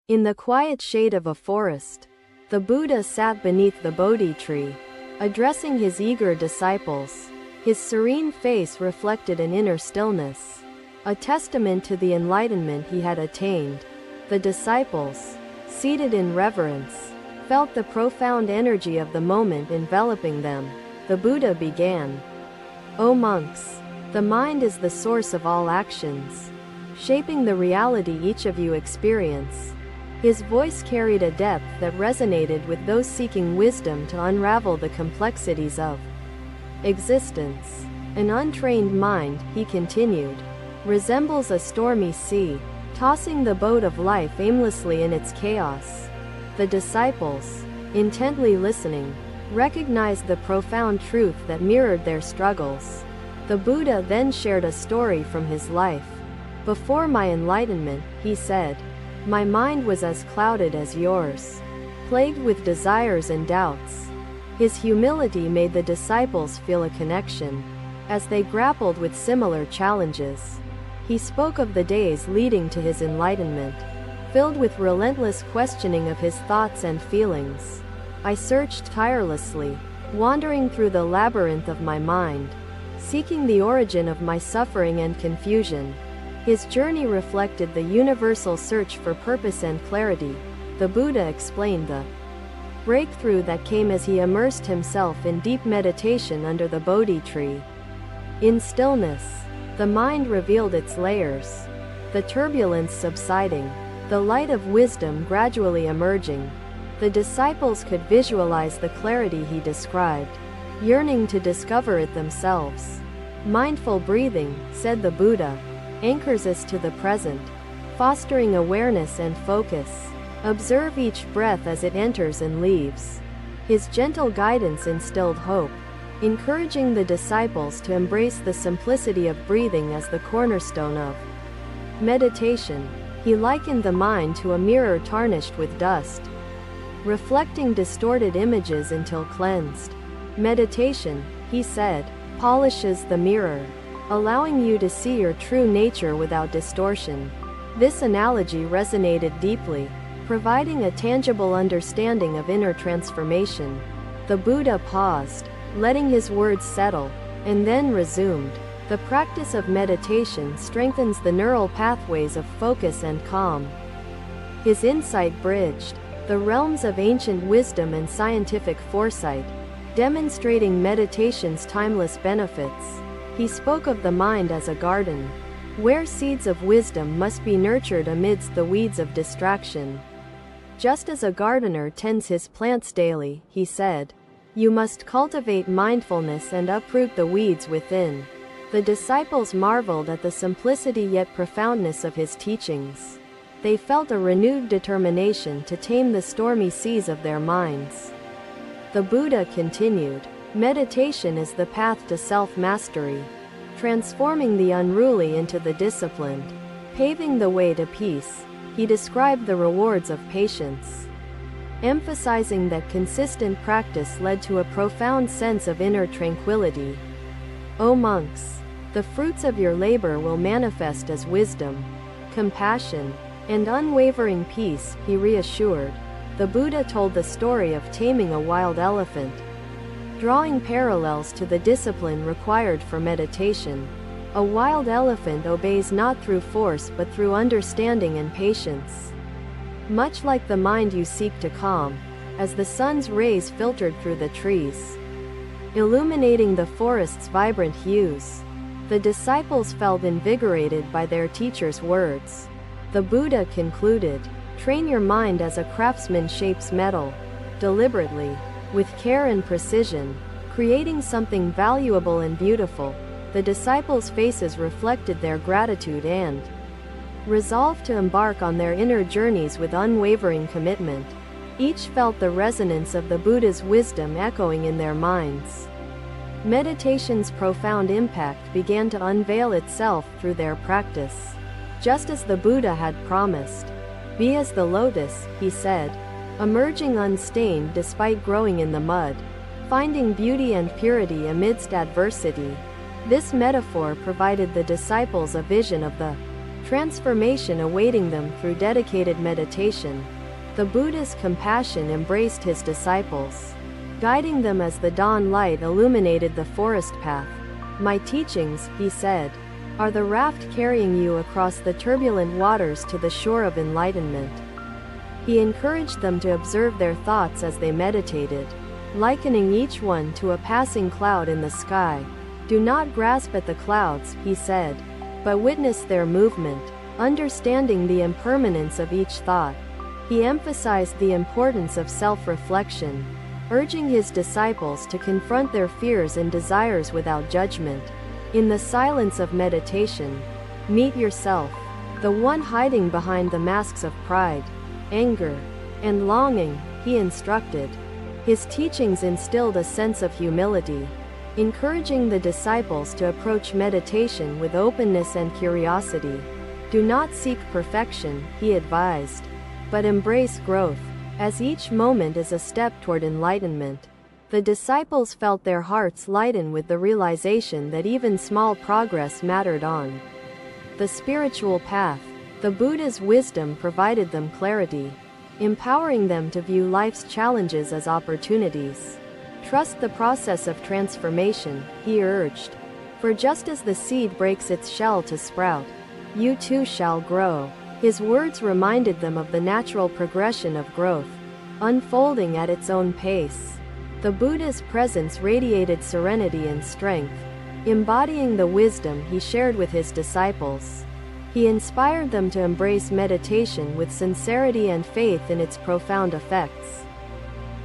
In the quiet shade of a forest, the Buddha sat beneath the Bodhi tree, addressing his eager disciples. His serene face reflected an inner stillness, a testament to the enlightenment he had attained. The disciples, seated in reverence, felt the profound energy of the moment enveloping them. The Buddha began, "O monks, the mind is the source of all actions, shaping the reality each of you experience." His voice carried a depth that resonated with those seeking wisdom to unravel the complexities of existence. "An untrained mind," he continued, "resembles a stormy sea, tossing the boat of life aimlessly in its chaos." The disciples, intently listening, recognized the profound truth that mirrored their struggles. The Buddha then shared a story from his life. "Before my enlightenment," he said, "my mind was as clouded as yours, plagued with desires and doubts." His humility made the disciples feel a connection, as they grappled with similar challenges. He spoke of the days leading to his enlightenment, filled with relentless questioning of his thoughts and feelings. "I searched tirelessly, wandering through the labyrinth of my mind, seeking the origin of my suffering and confusion." His journey reflected the universal search for purpose and clarity. The Buddha explained the breakthrough that came as he immersed himself in deep meditation under the Bodhi tree. In stillness, the mind revealed its layers, the turbulence subsiding, the light of wisdom gradually emerging. The disciples could visualize the clarity he described, yearning to discover it themselves. "Mindful breathing," said the Buddha, "anchors us to the present, fostering awareness and focus. Observe each breath as it enters and leaves." His gentle guidance instilled hope, encouraging the disciples to embrace the simplicity of breathing as the cornerstone of meditation. He likened the mind to a mirror tarnished with dust, reflecting distorted images until cleansed. "Meditation," he said, "polishes the mirror, allowing you to see your true nature without distortion." This analogy resonated deeply, providing a tangible understanding of inner transformation. The Buddha paused, letting his words settle, and then resumed. "The practice of meditation strengthens the neural pathways of focus and calm." His insight bridged the realms of ancient wisdom and scientific foresight, demonstrating meditation's timeless benefits. He spoke of the mind as a garden, where seeds of wisdom must be nurtured amidst the weeds of distraction. "Just as a gardener tends his plants daily," he said, "you must cultivate mindfulness and uproot the weeds within." The disciples marveled at the simplicity yet profoundness of his teachings. They felt a renewed determination to tame the stormy seas of their minds. The Buddha continued, "Meditation is the path to self-mastery, transforming the unruly into the disciplined, paving the way to peace." He described the rewards of patience, emphasizing that consistent practice led to a profound sense of inner tranquility. "O monks, the fruits of your labor will manifest as wisdom, compassion, and unwavering peace," he reassured. The Buddha told the story of taming a wild elephant, drawing parallels to the discipline required for meditation. A wild elephant obeys not through force but through understanding and patience. Much like the mind you seek to calm, as the sun's rays filtered through the trees, illuminating the forest's vibrant hues. The disciples felt invigorated by their teacher's words. The Buddha concluded, "Train your mind as a craftsman shapes metal, deliberately, with care and precision, creating something valuable and beautiful." The disciples' faces reflected their gratitude and resolve to embark on their inner journeys with unwavering commitment. Each felt the resonance of the Buddha's wisdom echoing in their minds. Meditation's profound impact began to unveil itself through their practice. Just as the Buddha had promised, "Be as the lotus," he said, emerging unstained despite growing in the mud, finding beauty and purity amidst adversity. This metaphor provided the disciples a vision of the transformation awaiting them through dedicated meditation. The Buddha's compassion embraced his disciples, guiding them as the dawn light illuminated the forest path. "My teachings," he said, "are the raft carrying you across the turbulent waters to the shore of enlightenment." He encouraged them to observe their thoughts as they meditated, likening each one to a passing cloud in the sky. "Do not grasp at the clouds," he said, "but witness their movement, understanding the impermanence of each thought." He emphasized the importance of self-reflection, urging his disciples to confront their fears and desires without judgment. "In the silence of meditation, meet yourself, the one hiding behind the masks of pride, anger, and longing," he instructed. His teachings instilled a sense of humility, encouraging the disciples to approach meditation with openness and curiosity. "Do not seek perfection," he advised, "but embrace growth, as each moment is a step toward enlightenment." The disciples felt their hearts lighten with the realization that even small progress mattered on the spiritual path. The Buddha's wisdom provided them clarity, empowering them to view life's challenges as opportunities. "Trust the process of transformation," he urged, "for just as the seed breaks its shell to sprout, you too shall grow." His words reminded them of the natural progression of growth, unfolding at its own pace. The Buddha's presence radiated serenity and strength, embodying the wisdom he shared with his disciples. He inspired them to embrace meditation with sincerity and faith in its profound effects.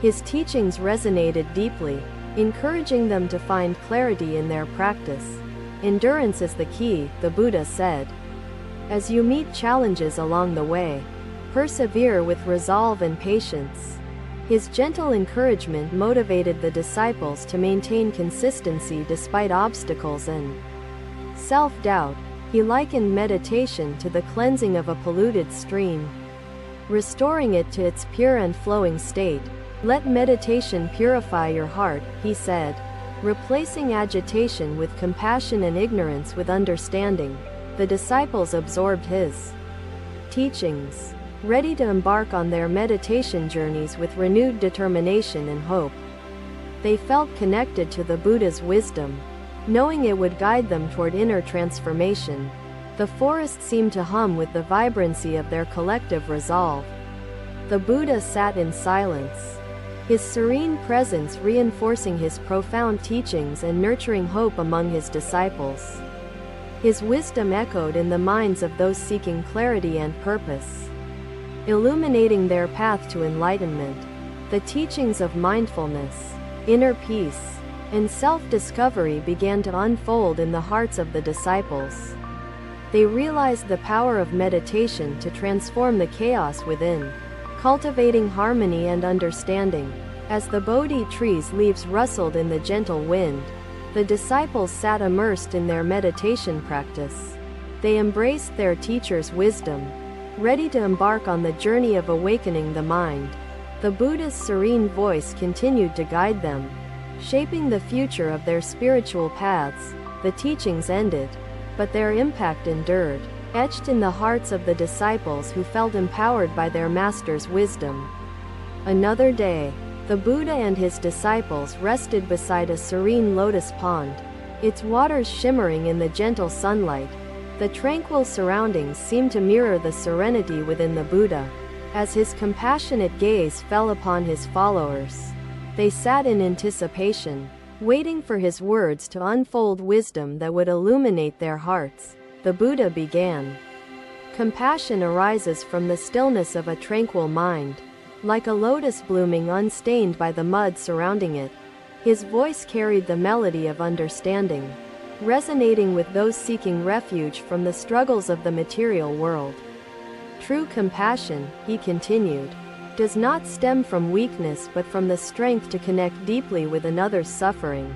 His teachings resonated deeply, encouraging them to find clarity in their practice. "Endurance is the key," the Buddha said. "As you meet challenges along the way, persevere with resolve and patience." His gentle encouragement motivated the disciples to maintain consistency despite obstacles and self-doubt. He likened meditation to the cleansing of a polluted stream, restoring it to its pure and flowing state. "Let meditation purify your heart," he said, replacing agitation with compassion and ignorance with understanding. The disciples absorbed his teachings, ready to embark on their meditation journeys with renewed determination and hope. They felt connected to the Buddha's wisdom, knowing it would guide them toward inner transformation. The forest seemed to hum with the vibrancy of their collective resolve. The Buddha sat in silence, his serene presence reinforcing his profound teachings and nurturing hope among his disciples. His wisdom echoed in the minds of those seeking clarity and purpose, illuminating their path to enlightenment. The teachings of mindfulness, inner peace, and self-discovery began to unfold in the hearts of the disciples. They realized the power of meditation to transform the chaos within, cultivating harmony and understanding. As the Bodhi tree's leaves rustled in the gentle wind, the disciples sat immersed in their meditation practice. They embraced their teacher's wisdom, ready to embark on the journey of awakening the mind. The Buddha's serene voice continued to guide them, shaping the future of their spiritual paths. The teachings ended, but their impact endured, etched in the hearts of the disciples who felt empowered by their master's wisdom. Another day, the Buddha and his disciples rested beside a serene lotus pond, its waters shimmering in the gentle sunlight. The tranquil surroundings seemed to mirror the serenity within the Buddha. As his compassionate gaze fell upon his followers, they sat in anticipation, waiting for his words to unfold wisdom that would illuminate their hearts. The Buddha began. "Compassion arises from the stillness of a tranquil mind, like a lotus blooming unstained by the mud surrounding it." His voice carried the melody of understanding, resonating with those seeking refuge from the struggles of the material world. "True compassion," he continued, "does not stem from weakness but from the strength to connect deeply with another's suffering."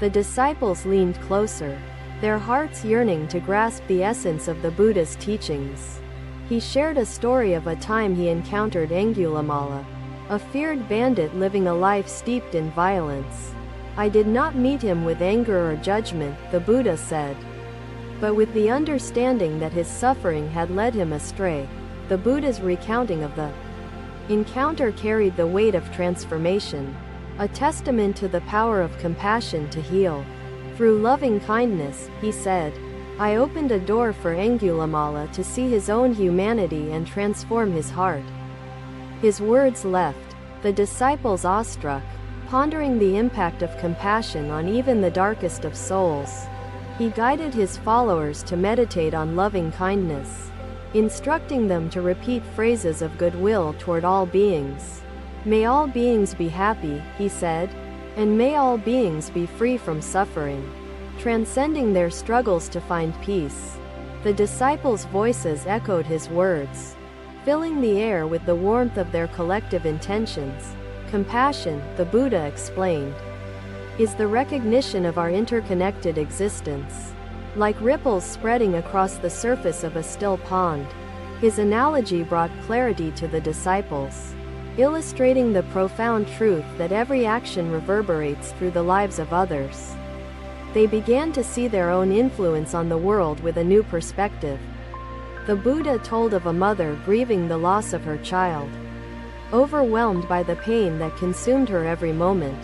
The disciples leaned closer, their hearts yearning to grasp the essence of the Buddha's teachings. He shared a story of a time he encountered Angulimala, a feared bandit living a life steeped in violence. "I did not meet him with anger or judgment," the Buddha said, but with the understanding that his suffering had led him astray. The Buddha's recounting of the encounter carried the weight of transformation, a testament to the power of compassion to heal. Through loving kindness, he said, I opened a door for Angulimala to see his own humanity and transform his heart. His words left the disciples awestruck, pondering the impact of compassion on even the darkest of souls. He guided his followers to meditate on loving kindness, instructing them to repeat phrases of goodwill toward all beings. May all beings be happy, he said, and may all beings be free from suffering, transcending their struggles to find peace. The disciples' voices echoed his words, filling the air with the warmth of their collective intentions. Compassion, the Buddha explained, is the recognition of our interconnected existence, like ripples spreading across the surface of a still pond. His analogy brought clarity to the disciples, illustrating the profound truth that every action reverberates through the lives of others. They began to see their own influence on the world with a new perspective. The Buddha told of a mother grieving the loss of her child. Overwhelmed by the pain that consumed her every moment,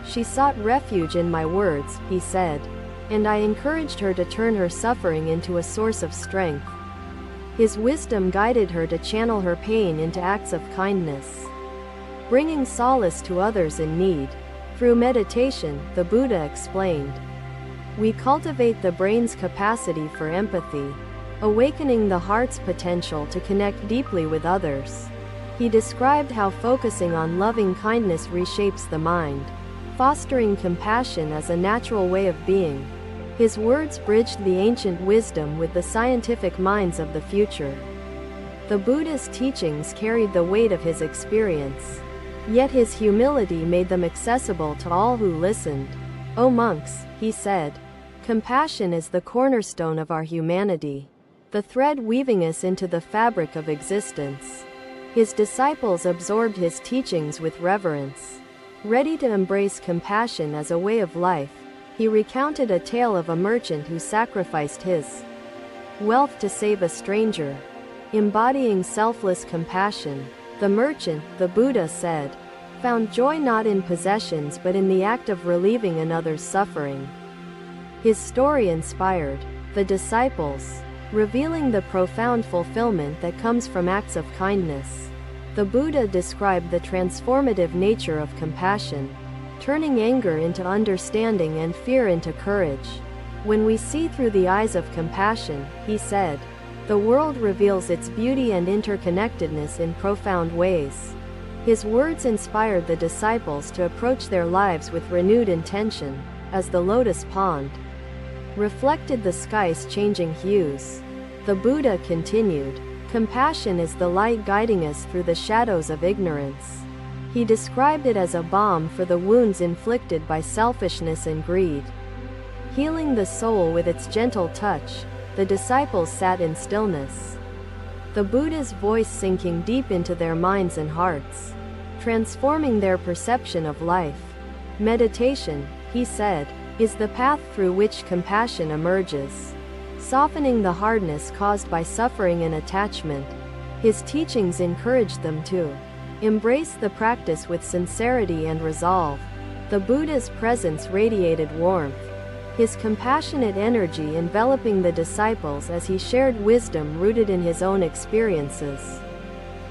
she sought refuge in my words, he said, and I encouraged her to turn her suffering into a source of strength. His wisdom guided her to channel her pain into acts of kindness, bringing solace to others in need. Through meditation, the Buddha explained, we cultivate the brain's capacity for empathy, awakening the heart's potential to connect deeply with others. He described how focusing on loving kindness reshapes the mind, fostering compassion as a natural way of being. His words bridged the ancient wisdom with the scientific minds of the future. The Buddha's teachings carried the weight of his experience, yet his humility made them accessible to all who listened. O monks, he said, compassion is the cornerstone of our humanity, the thread weaving us into the fabric of existence. His disciples absorbed his teachings with reverence. Ready to embrace compassion as a way of life, he recounted a tale of a merchant who sacrificed his wealth to save a stranger. Embodying selfless compassion, the merchant, the Buddha said, found joy not in possessions but in the act of relieving another's suffering. His story inspired the disciples, revealing the profound fulfillment that comes from acts of kindness. The Buddha described the transformative nature of compassion, turning anger into understanding and fear into courage. When we see through the eyes of compassion, he said, the world reveals its beauty and interconnectedness in profound ways. His words inspired the disciples to approach their lives with renewed intention, as the lotus pond reflected the sky's changing hues. The Buddha continued, compassion is the light guiding us through the shadows of ignorance. He described it as a balm for the wounds inflicted by selfishness and greed. Healing the soul with its gentle touch, the disciples sat in stillness, the Buddha's voice sinking deep into their minds and hearts, transforming their perception of life. Meditation, he said, is the path through which compassion emerges, softening the hardness caused by suffering and attachment. His teachings encouraged them to embrace the practice with sincerity and resolve. The Buddha's presence radiated warmth, his compassionate energy enveloping the disciples as he shared wisdom rooted in his own experiences.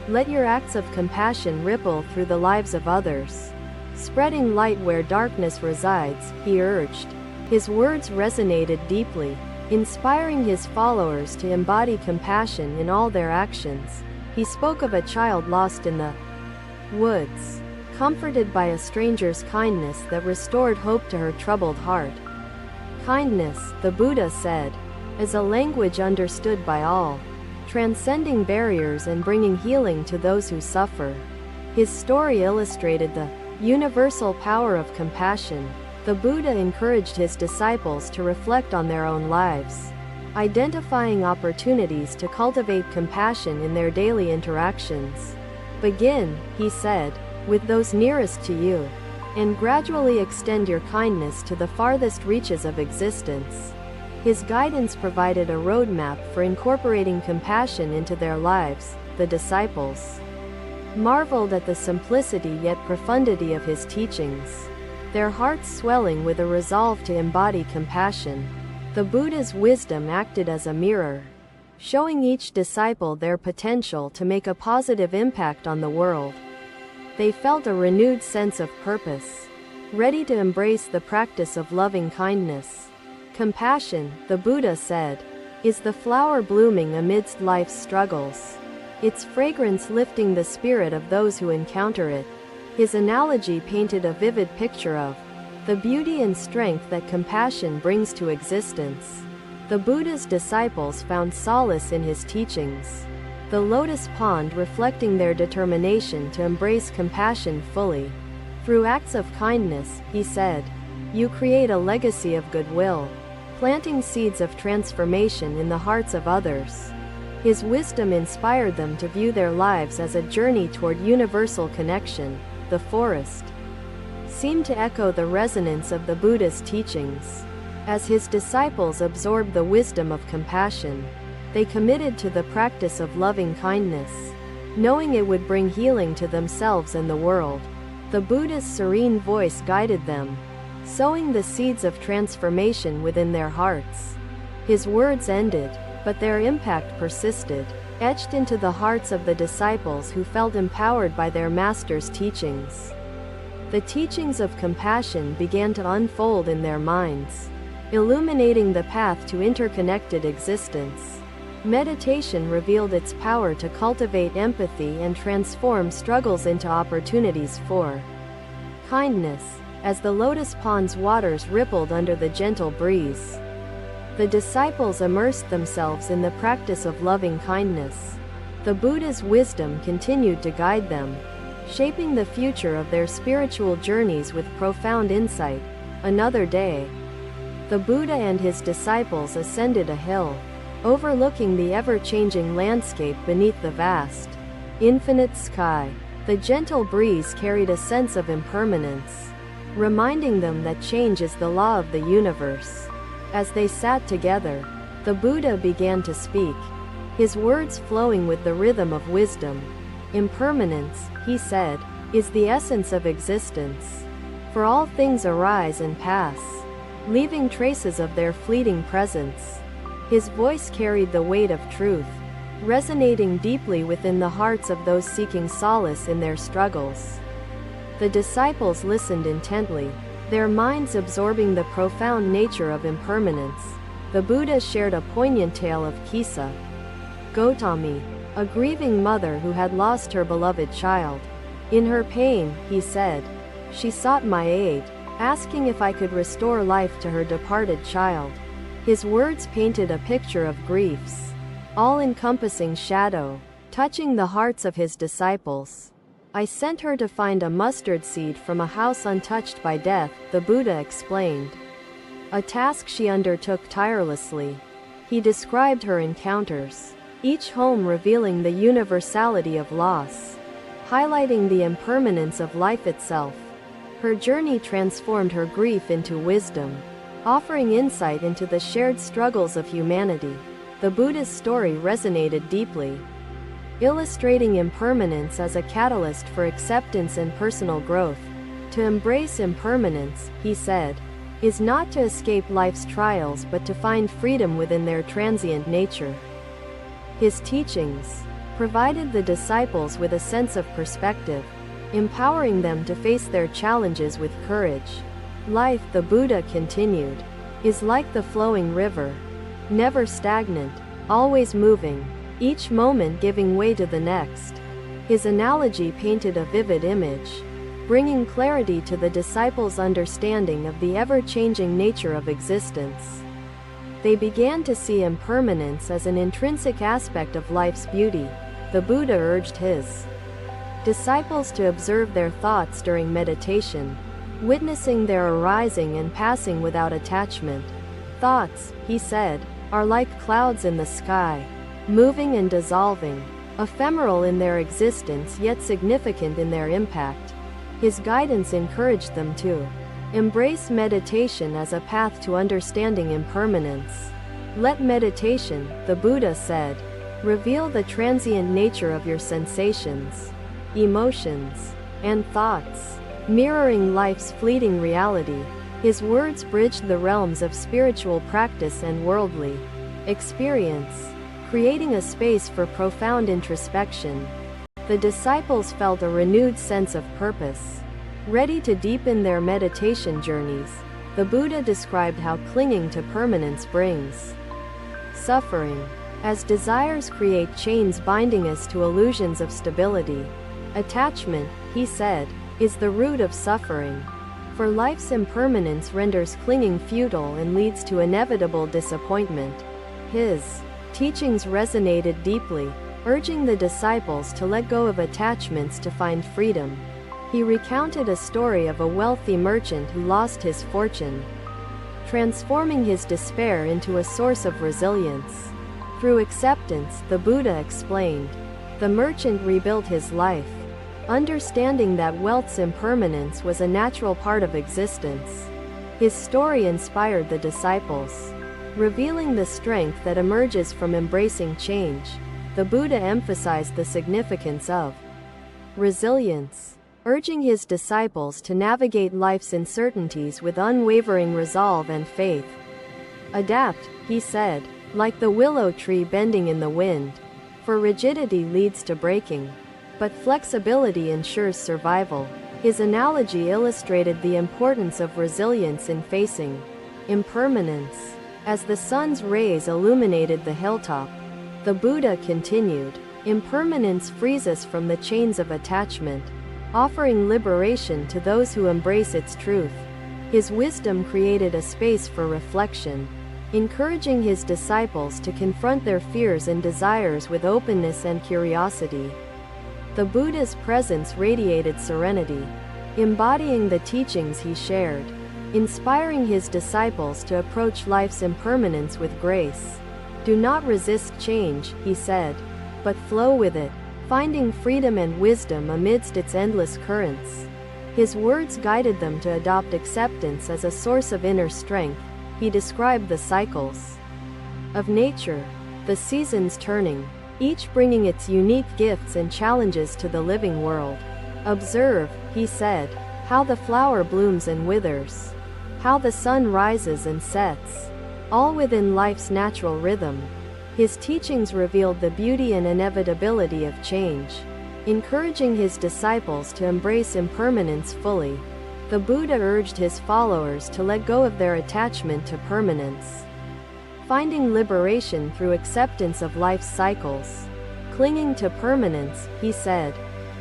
Let your acts of compassion ripple through the lives of others, spreading light where darkness resides, he urged. His words resonated deeply, inspiring his followers to embody compassion in all their actions. He spoke of a child lost in the woods, comforted by a stranger's kindness that restored hope to her troubled heart. Kindness, the Buddha said, is a language understood by all, transcending barriers and bringing healing to those who suffer. His story illustrated the universal power of compassion. The Buddha encouraged his disciples to reflect on their own lives, identifying opportunities to cultivate compassion in their daily interactions. Begin, he said, with those nearest to you, and gradually extend your kindness to the farthest reaches of existence. His guidance provided a roadmap for incorporating compassion into their lives. The disciples marveled at the simplicity yet profundity of his teachings, their hearts swelling with a resolve to embody compassion. The Buddha's wisdom acted as a mirror, showing each disciple their potential to make a positive impact on the world. They felt a renewed sense of purpose, ready to embrace the practice of loving kindness. Compassion, the Buddha said, is the flower blooming amidst life's struggles, its fragrance lifting the spirit of those who encounter it. His analogy painted a vivid picture of the beauty and strength that compassion brings to existence. The Buddha's disciples found solace in his teachings, the lotus pond reflecting their determination to embrace compassion fully. Through acts of kindness, he said, you create a legacy of goodwill, planting seeds of transformation in the hearts of others. His wisdom inspired them to view their lives as a journey toward universal connection. The forest seemed to echo the resonance of the Buddha's teachings. As his disciples absorbed the wisdom of compassion, they committed to the practice of loving kindness, knowing it would bring healing to themselves and the world. The Buddha's serene voice guided them, sowing the seeds of transformation within their hearts. His words ended, but their impact persisted, etched into the hearts of the disciples who felt empowered by their master's teachings. The teachings of compassion began to unfold in their minds, illuminating the path to interconnected existence. Meditation revealed its power to cultivate empathy and transform struggles into opportunities for kindness. As the lotus pond's waters rippled under the gentle breeze, the disciples immersed themselves in the practice of loving kindness. The Buddha's wisdom continued to guide them, shaping the future of their spiritual journeys with profound insight. Another day, the Buddha and his disciples ascended a hill, overlooking the ever-changing landscape beneath the vast, infinite sky. The gentle breeze carried a sense of impermanence, reminding them that change is the law of the universe. As they sat together, the Buddha began to speak, his words flowing with the rhythm of wisdom. Impermanence, he said, is the essence of existence. For all things arise and pass, leaving traces of their fleeting presence. His voice carried the weight of truth, resonating deeply within the hearts of those seeking solace in their struggles. The disciples listened intently, their minds absorbing the profound nature of impermanence. The Buddha shared a poignant tale of Kisa Gotami, a grieving mother who had lost her beloved child. In her pain, he said, she sought my aid, asking if I could restore life to her departed child. His words painted a picture of grief's all-encompassing shadow, touching the hearts of his disciples. I sent her to find a mustard seed from a house untouched by death, the Buddha explained. A task she undertook tirelessly. He described her encounters, each home revealing the universality of loss, highlighting the impermanence of life itself. Her journey transformed her grief into wisdom, offering insight into the shared struggles of humanity. The Buddha's story resonated deeply, illustrating impermanence as a catalyst for acceptance and personal growth. To embrace impermanence, he said, is not to escape life's trials but to find freedom within their transient nature. His teachings provided the disciples with a sense of perspective, empowering them to face their challenges with courage. Life, the Buddha continued, is like the flowing river, never stagnant, always moving, each moment giving way to the next. His analogy painted a vivid image, bringing clarity to the disciples' understanding of the ever-changing nature of existence. They began to see impermanence as an intrinsic aspect of life's beauty. The Buddha urged his disciples to observe their thoughts during meditation, witnessing their arising and passing without attachment. Thoughts, he said, are like clouds in the sky, moving and dissolving, ephemeral in their existence yet significant in their impact. His guidance encouraged them to Embrace meditation as a path to understanding impermanence. Let meditation, the Buddha said, reveal the transient nature of your sensations, emotions, and thoughts, mirroring life's fleeting reality. His words bridged the realms of spiritual practice and worldly experience, creating a space for profound introspection. The disciples felt a renewed sense of purpose. Ready to deepen their meditation journeys, the Buddha described how clinging to permanence brings suffering, as desires create chains binding us to illusions of stability. Attachment, he said, is the root of suffering. For life's impermanence renders clinging futile and leads to inevitable disappointment. His teachings resonated deeply, urging the disciples to let go of attachments to find freedom. He recounted a story of a wealthy merchant who lost his fortune, transforming his despair into a source of resilience. Through acceptance, the Buddha explained, the merchant rebuilt his life, understanding that wealth's impermanence was a natural part of existence. His story inspired the disciples, revealing the strength that emerges from embracing change. The Buddha emphasized the significance of resilience, urging his disciples to navigate life's uncertainties with unwavering resolve and faith. Adapt, he said, like the willow tree bending in the wind. For rigidity leads to breaking, but flexibility ensures survival. His analogy illustrated the importance of resilience in facing impermanence. As the sun's rays illuminated the hilltop, the Buddha continued, impermanence frees us from the chains of attachment, offering liberation to those who embrace its truth. His wisdom created a space for reflection, encouraging his disciples to confront their fears and desires with openness and curiosity. The Buddha's presence radiated serenity, embodying the teachings he shared, inspiring his disciples to approach life's impermanence with grace. Do not resist change, he said, but flow with it, finding freedom and wisdom amidst its endless currents. His words guided them to adopt acceptance as a source of inner strength. He described the cycles of nature, the seasons turning, each bringing its unique gifts and challenges to the living world. Observe, he said, how the flower blooms and withers, how the sun rises and sets, all within life's natural rhythm. His teachings revealed the beauty and inevitability of change, encouraging his disciples to embrace impermanence fully. The Buddha urged his followers to let go of their attachment to permanence, finding liberation through acceptance of life's cycles. Clinging to permanence, he said,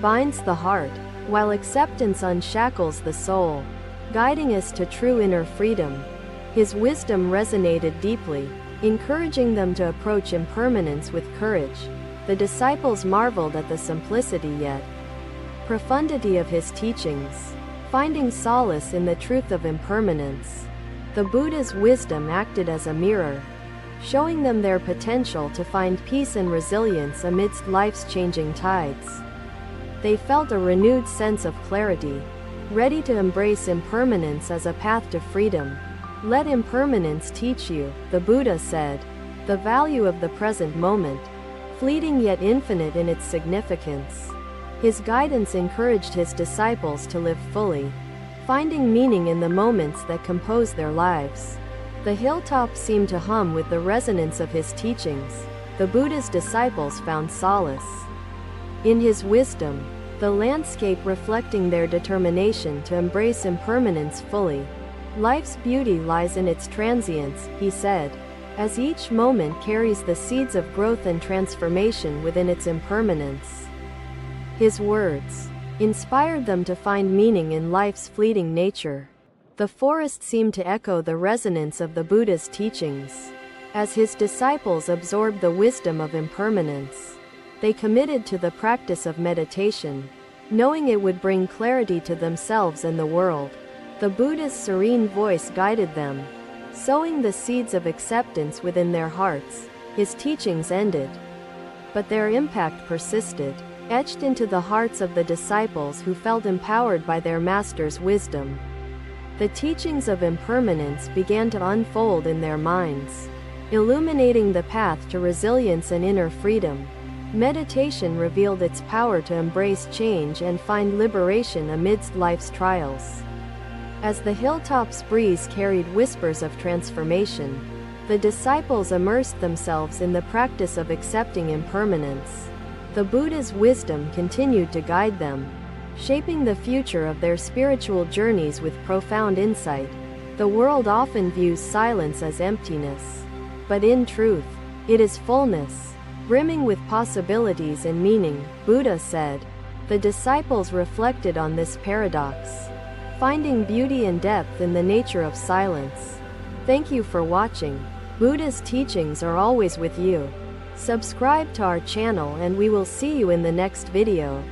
binds the heart, while acceptance unshackles the soul, guiding us to true inner freedom. His wisdom resonated deeply, encouraging them to approach impermanence with courage. The disciples marveled at the simplicity yet profundity of his teachings, finding solace in the truth of impermanence. The Buddha's wisdom acted as a mirror, showing them their potential to find peace and resilience amidst life's changing tides. They felt a renewed sense of clarity, ready to embrace impermanence as a path to freedom. Let impermanence teach you, the Buddha said, the value of the present moment, fleeting yet infinite in its significance. His guidance encouraged his disciples to live fully, finding meaning in the moments that compose their lives. The hilltop seemed to hum with the resonance of his teachings. The Buddha's disciples found solace in his wisdom, the landscape reflecting their determination to embrace impermanence fully. Life's beauty lies in its transience, he said, as each moment carries the seeds of growth and transformation within its impermanence. His words inspired them to find meaning in life's fleeting nature. The forest seemed to echo the resonance of the Buddha's teachings. As his disciples absorbed the wisdom of impermanence, they committed to the practice of meditation, knowing it would bring clarity to themselves and the world. The Buddha's serene voice guided them, sowing the seeds of acceptance within their hearts. His teachings ended, but their impact persisted, etched into the hearts of the disciples who felt empowered by their master's wisdom. The teachings of impermanence began to unfold in their minds, illuminating the path to resilience and inner freedom. Meditation revealed its power to embrace change and find liberation amidst life's trials. As the hilltop's breeze carried whispers of transformation, the disciples immersed themselves in the practice of accepting impermanence. The Buddha's wisdom continued to guide them, shaping the future of their spiritual journeys with profound insight. The world often views silence as emptiness, but in truth, it is fullness, brimming with possibilities and meaning, Buddha said. The disciples reflected on this paradox, finding beauty and depth in the nature of silence. Thank you for watching. Buddha's teachings are always with you. Subscribe to our channel and we will see you in the next video.